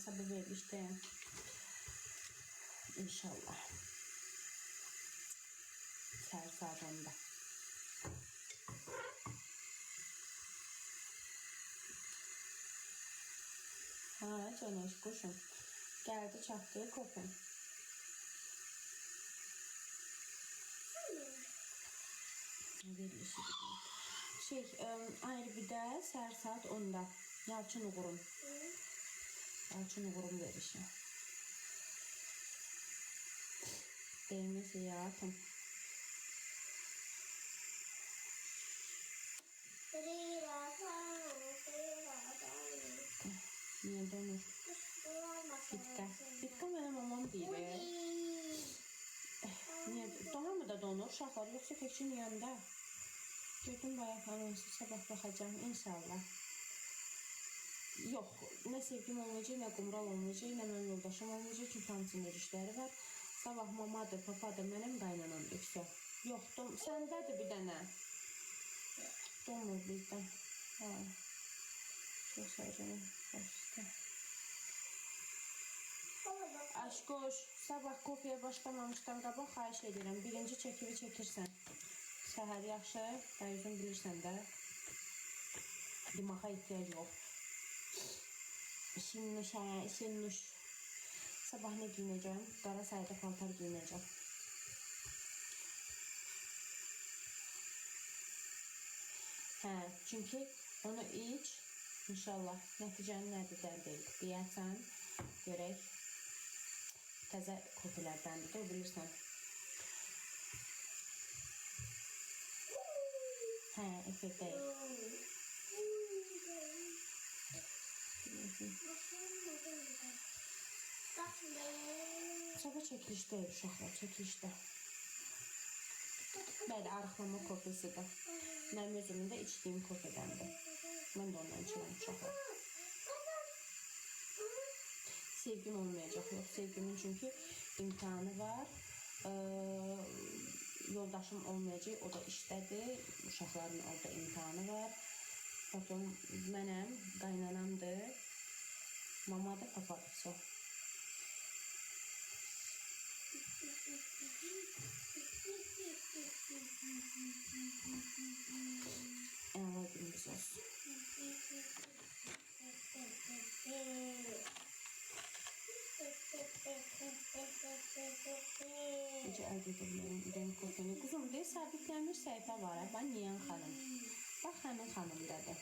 sabah verilişdəyəm. İnşallah. Səhər saat 10-da. Canış quşum. Gəldi, çatdı, kopun. Verilişi ayrı bir də səhər saat 10-da. Yalçın Uğur'un. Yalçın Uğur'un verilişi. Deyimiz hayatım. Niye donur? Bitka benim mamam deyir. Niye? Daha mı da donur uşaqlar? Yoxsa təkcə yanında? Gördüm bayağı anonsu, sabah baxacağım inşallah. Yox, nə sevgim olmayacaq, nə qumral olmayacaq, nə mənim yoldaşım olmayacaq. Çünki hamısının işləri var. Sabah mamadır, papadır, mənim qaynanam yüksək. Yox, səndədir bir dənə. Donmur bizdən. Çox sağcığım, başda. Aşkoş, sabah kofiyaya başlamamışdan qabaq xahiş edirəm. Birinci çəkimi çəkirsən. Səhər yaxşı, özün bilirsən də. Dimağa ihtiyac yox. İşin nuş. Sabah nə giyinəcəm? Qara sayda paltar giyinəcəm. Çünki onu iç, inşallah nəticənin nədir dərd edib. Deyərsən, görək. Təzə kofilərdəndir də, o bilirsən. Efekt deyil. Sabah çəkilişdəyir uşaqlar, çəkilişdə. Bəli, arıqlama kofisidir. Mənim özümün də içdiyim kofedəndir. Mən də ondan içirəm uşaqlar. Sevgim olmayacaq, yox. Sevgimin çünki imtihanı var. Yoldaşım olmayacaq, o da işdədir. Uşaqların orada imtihanı var. Potom mənəm, qaynanamdır. Mama da papadır. Əla günümüz olsun. Necə əldə edə bilərəm ürəyim kofini. Quzum, deyil, sabitlənmiş səhifə var. Bax, Niyan xanım. Bax, həmin xanımdadır.